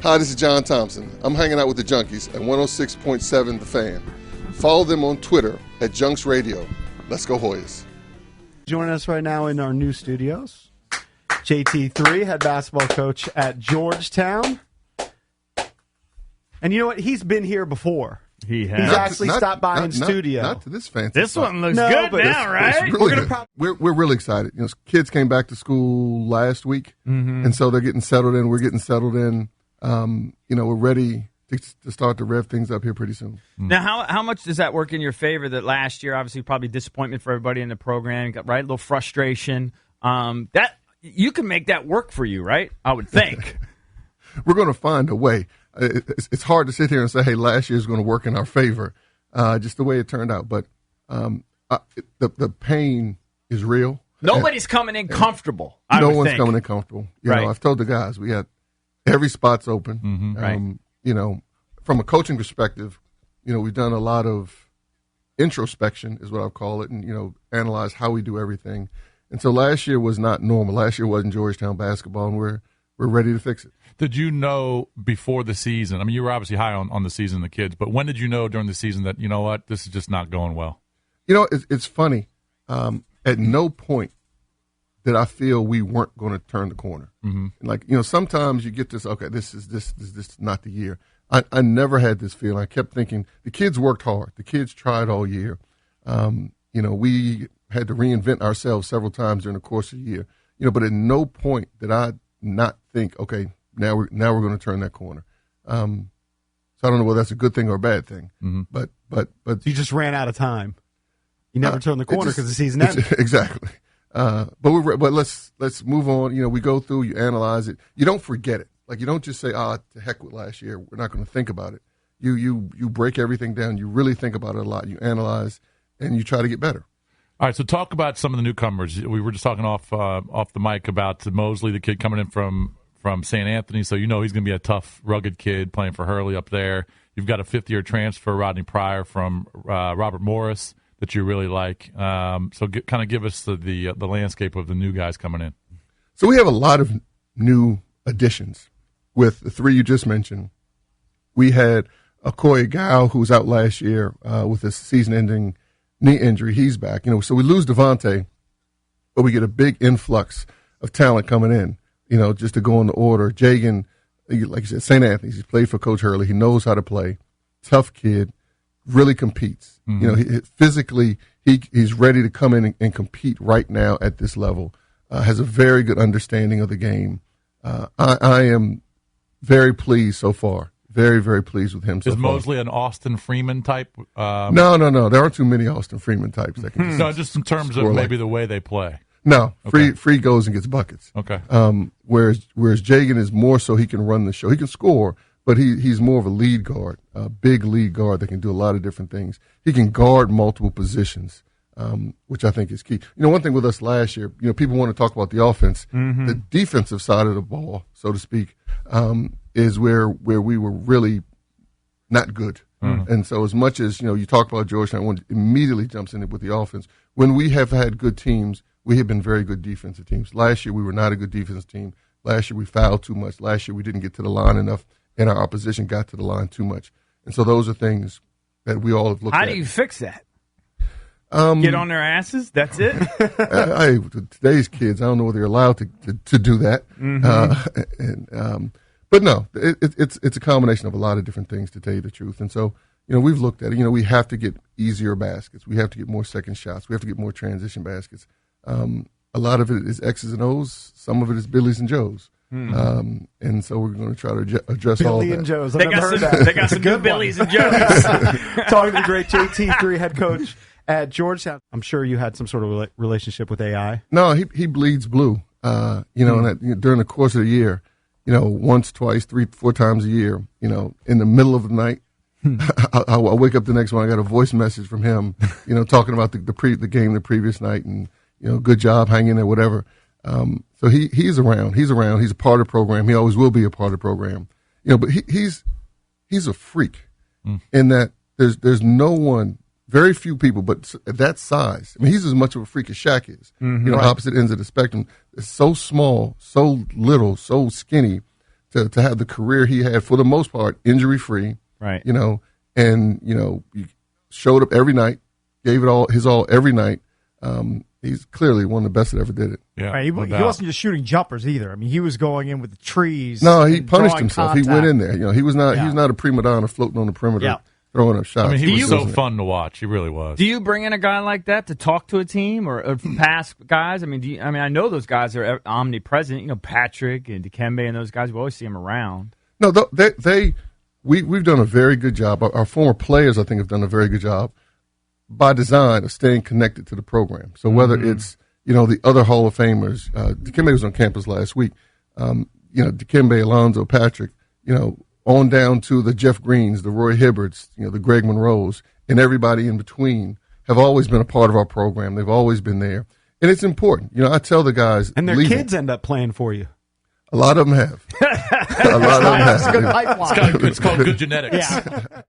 Hi, this is John Thompson. I'm hanging out with the Junkies at 106.7 The Fan. Follow them on Twitter at Junks Radio. Let's go Hoyas. Joining us right now in our new studios, JT3, head basketball coach at Georgetown. And you know what? He's been here before. He has. He's actually stopped by in studio. Not to this fancy This spot. one looks good now, right? Really we're really excited. Kids came back to school last week, and so they're getting settled in. We're getting settled in. We're ready to start to rev things up here pretty soon. Now, how much does that work in your favor that last year, obviously, probably disappointment for everybody in the program, right? A little frustration. That you can make that work for you, right? I would think. We're going to find a way. It's hard to sit here and say, hey, last year's going to work in our favor, just the way it turned out. But the pain is real. Nobody's coming in comfortable. No one's coming in comfortable. You know, I've told the guys, we had every spot's open. Right. From a coaching perspective, we've done a lot of introspection, is what I'll call it, and analyze how we do everything. And so last year was not normal. Last year wasn't Georgetown basketball, and we're ready to fix it. Did you know before the season? I mean, you were obviously high on the season, the kids, but when did you know during the season that, you know what, this is just not going well? It's funny. At no point did I feel we weren't going to turn the corner. Sometimes you get this, okay, this is not the year. I never had this feeling. I kept thinking the kids worked hard. The kids tried all year. We had to reinvent ourselves several times during the course of the year. But at no point did I not think, okay, now we're going to turn that corner. So I don't know whether that's a good thing or a bad thing. But you just ran out of time. You never turned the corner because the season ended. Exactly. But let's move on. We go through, you analyze it. You don't forget it. Like, you don't just say, to heck with last year. We're not going to think about it. You break everything down. You really think about it a lot. You analyze, and you try to get better. All right, so talk about some of the newcomers. We were just talking off the mic about Mosley, the kid coming in from St. Anthony. So he's going to be a tough, rugged kid playing for Hurley up there. You've got a fifth-year transfer, Rodney Pryor, from Robert Morris that you really like. So kind of give us the landscape of the new guys coming in. So we have a lot of new additions with the three you just mentioned. We had Okoye Gao, who was out last year with a season-ending knee injury. He's back. So we lose Devontae, but we get a big influx of talent coming in, just to go in the order. Jagan, like you said, St. Anthony's. He's played for Coach Hurley. He knows how to play. Tough kid, really competes. Physically, he's ready to come in and compete right now at this level. Has a very good understanding of the game. I am very pleased so far. Very, very pleased with him so far. Is Mosley an Austin Freeman type? No. There aren't too many Austin Freeman types that can just in terms of maybe the way they play. No, Okay. Free goes and gets buckets. Okay. Whereas Jagan is more so he can run the show. He can score, but he's more of a lead guard, a big lead guard that can do a lot of different things. He can guard multiple positions, which I think is key. One thing with us last year, people want to talk about the offense. The defensive side of the ball, so to speak, is where we were really not good. And so as much as, you talk about Georgetown, one immediately jumps in it with the offense. When we have had good teams, we have been very good defensive teams. Last year, we were not a good defensive team. Last year, we fouled too much. Last year, we didn't get to the line enough, and our opposition got to the line too much. And so those are things that we all have looked at. How do you fix that? Get on their asses? That's it? Today's kids, I don't know whether they're allowed to do that. But no, it's a combination of a lot of different things, to tell you the truth. And so, we've looked at it. We have to get easier baskets. We have to get more second shots. We have to get more transition baskets. A lot of it is X's and O's. Some of it is Billy's and Joe's. And so we're going to try to address all of that. Billy and Joe's. They got some good Billy's and Joe's. Talking to the great JT3 head coach at Georgetown. I'm sure you had some sort of relationship with AI. No, he bleeds blue. And during the course of the year, once, twice, 3, 4 times a year, in the middle of the night, I wake up the next morning, I got a voice message from him, talking about the game the previous night, and good job, hang in there, whatever. So he's around. He's a part of the program. He always will be a part of the program. But he's a freak in that there's no one, very few people, but at that size. I mean, he's as much of a freak as Shaq is. Opposite ends of the spectrum. It's so small, so little, so skinny, to have the career he had, for the most part, injury free. Right. You know, and he showed up every night, gave it his all every night. He's clearly one of the best that ever did it. Yeah, right, he wasn't just shooting jumpers either. I mean, he was going in with the trees. No, he punished himself. Contact. He went in there. You know, he was not a prima donna floating on the perimeter throwing up shots. I mean, he was so fun to watch. He really was. Do you bring in a guy like that to talk to a team or past guys? I mean, I know those guys are omnipresent. You know, Patrick and Dikembe and those guys. We always see them around. No, we've done a very good job. Our former players, I think, have done a very good job by design of staying connected to the program. So whether it's the other Hall of Famers, Dikembe was on campus last week. Dikembe, Alonzo, Patrick, on down to the Jeff Greens, the Roy Hibberts, the Greg Monroes, and everybody in between have always been a part of our program. They've always been there, and it's important. I tell the guys, and their kids end up playing for you. A lot of them have. A lot of them have. It's a good pipeline. It's called good genetics. Yeah.